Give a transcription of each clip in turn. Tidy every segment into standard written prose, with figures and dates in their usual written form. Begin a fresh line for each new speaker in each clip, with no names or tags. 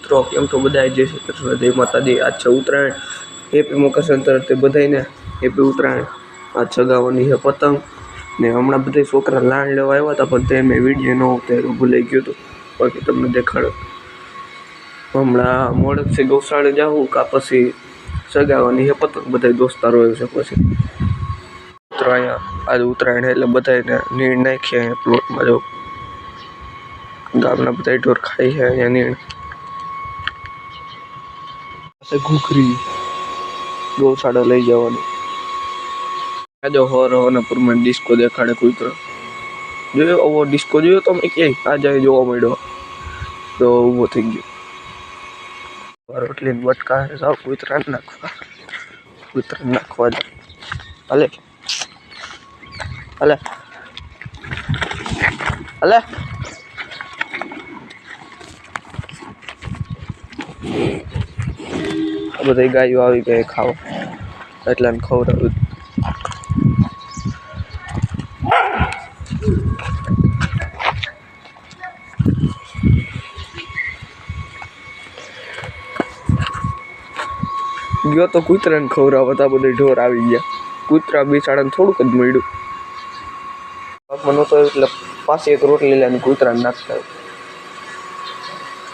મિત્રો કેમ છો બધા? જય શ્રી કૃષ્ણ, જય માતાજી। આજ છે ઉત્તરાયણ, હેપી મકર સંક્રાંતિ બધાને, હેપી ઉત્તરાયણ। આજ ચગાવવાની છે પતંગ ને હમણાં બધા છોકરા લાણ લેવા આવ્યા હતા, પણ તે મેં વિડીયો ન ઉતાર્યો, ભૂલાઈ ગયું હતું। બાકી તમને દેખાડો। હમણાં મોડકથી ગૌશાળે જાઉં કા પછી ચગાવવાની છે પતંગ, બધા દોસ્તારો આવ્યો છે પછી ઉત્તરાયણ। આજે ઉત્તરાયણ એટલે બધાને નીણ નાખીએ અહીંયા પ્લોટમાં। જો ગામના બધા ઢોર ખાઈ છે અહીંયા નીણ। ઘૂઘરી ગૌશાળા લઈ જવાની। આજે હોરના પ્રમાણે ડિસ્કો દેખાડે કૂતરો। જોયો આવો ડિસ્કો જોયો તમે ક્યાંય? આજે જોવા મળ્યો તો ઊભો થઈ ગયો। રોટલી બટકા સાવ કૂતરા નાખવા દે। હાલે હાલે હાલે। બધી ગાયો આવી ગઈ ખાવા, એટલે ખવડાવ્યું। ગયો તો કૂતરાને ખવડાવતા, બધા ઢોર આવી ગયા। કૂતરા બિચારાને થોડુંક જ મળ્યું, મને તો એટલે પાછી એક રોટલી લઈને કૂતરાને નાખતા,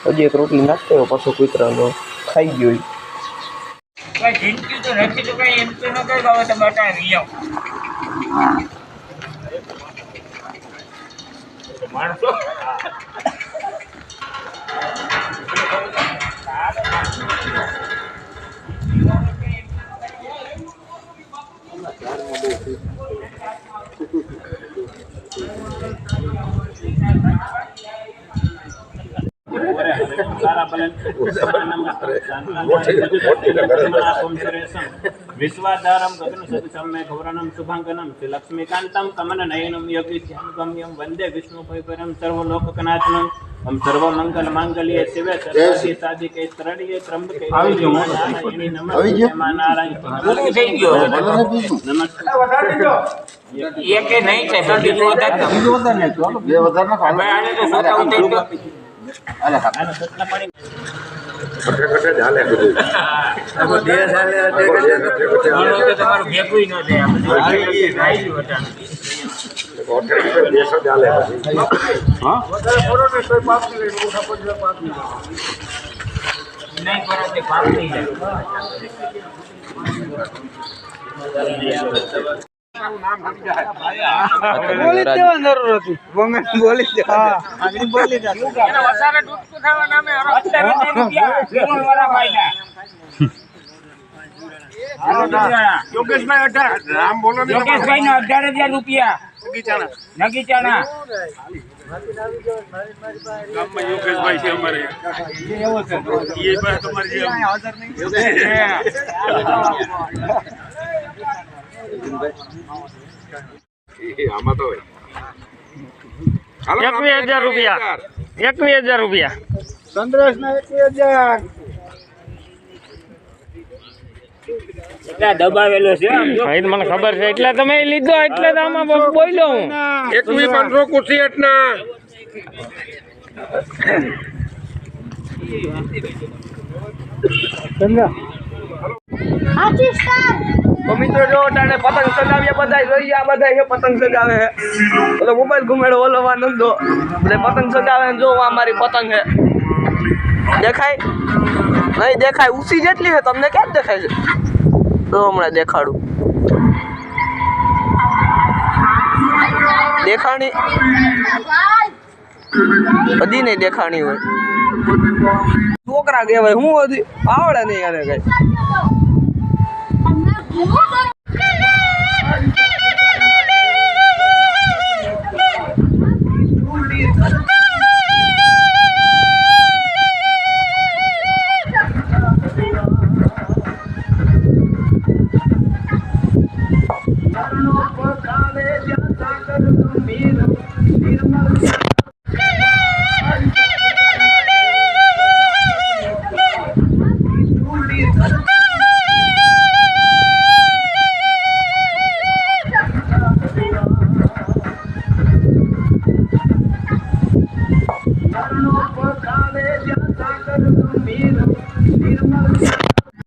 હજી એક રોટલી નાખતા હોય પાછો કૂતરાનો ખાઈ ગયો।
જિંદગી તો નથી તો કઈ એમ તો ન કઈ બાબત બતાવી માણસો विश्वाधारम गगनसदृशं गौरणं शुभांगनं लक्ष्मीकान्तं कमलनयनं योगीश्यामगम्यं वन्दे विष्णुपैपरं सर्वलोकनाथनं हम सर्वमंगलमांगल्ये शिवे सर्वार्थे साधिके शरण्ये त्र्यंबके नारायणी नमस्ते नारायण ये के नहीं है तो बीजो उधर ने चलो ये उधर ना खाने आने तो सोता उधर तो अरे आने सतना पानी कटे डाले બધું अब देश डाले मानो के તમારું ભેગું ન થાય આપણે ગાઈ વટા હોટલ पे देश डाले हां વધારે ફોટો ને કોઈ પાપ નહીં મોટા પડે પાપ નહીં નહીં કરો તે પાપ નહીં બોલી દેવા જરૂર હતી વંગન બોલી દે હા આગળ બોલી દે એના વધારે ડૂબતું થવા નામે ₹18 વિરોલ વાળા ભાઈના યોગેશભાઈ 18 નામ બોલો ને યોગેશભાઈ નો ₹18,000 નગીચાણા ગામમાં યોગેશભાઈ છે અમારે એવો છે એ ભાઈ તમારી જે હાજર નહીં આમાં તો ₹21,000 સંદ્રેશ ના 21,000 એટલા દબાવેલો છે ભાઈ, મને ખબર છે એટલે તમે લીધો એટલે તો આમાં બોલ્યો હું 21,500 કુર્સી એટલા મિત્રો જો તાણે પતંગ ચગાવ્યા, બધા જોઈએ આ બધા છે પતંગ ચગાવે છે, ઓલો મોબાઈલ ઘુમેડો ઓલો નંદો બધા પતંગ ચગાવે જો અમારી પતંગ છે, દેખાય નહીં? દેખાય ઊંચી જેટલી છે, તમને કેમ દેખાય છે? તો હમણાં દેખાડું, દેખાણી બધી નહીં દેખાણી હોય, છોકરા કહેવાય હું હતી આવડે નહીં એને કઈ।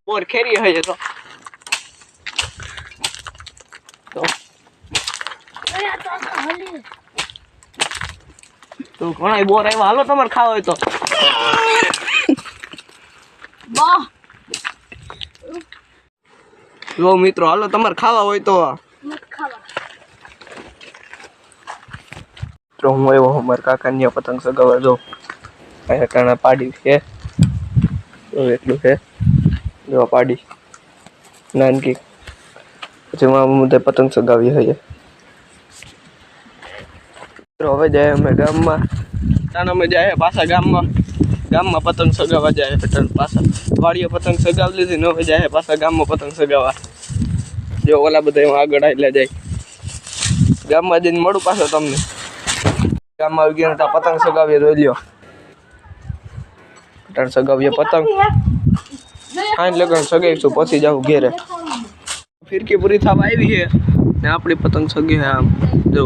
બોર ખેરી હે તો ઘણા બોર આવ્યા હાલો તમારે ખાવા હોય તો જો મિત્રો હાલો તમારે ખાવા હોય તો હું આવ્યો મારા કાકાની પતંગ સગાવા જો અહીંયા કાણા પાડી છે તો એટલું છે જો પાડી નાનકી પછી હું પતંગ સગાવી હઈએ હવે જાય અમે ગામમાં અમે જાય પાછા ગામમાં પતંગ સગાવા જાય પાછા વાડીએ પતંગ સગાવી લીધી ને હવે જાય પાછા ગામમાં પતંગ સગાવા જો ઓલા બધા આગળ આવેલા જાય ગામમાં જઈને મળું પાછો તમને ગામમાં આવી ગયા પતંગ સગાવીએ જોઈ લ્યો સગાવીએ પતંગ આઈને લગન સગાવીશું પછી જાવ ઘેરે ફિરકી પૂરી થવા આવી છે ને આપણી પતંગ સગે આમ જો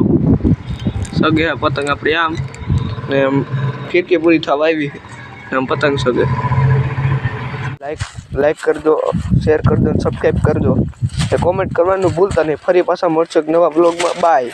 સગે પતંગ આપણી આમ ને આમ ફિરકી પૂરી થવા આવી છે આમ પતંગ સગે લાઈક કરજો શેર કરજો સબસ્ક્રાઈબ કરજો એ કોમેન્ટ કરવાનું ભૂલતા નહીં ફરી પાછા મળશે નવા બ્લોગમાં બાય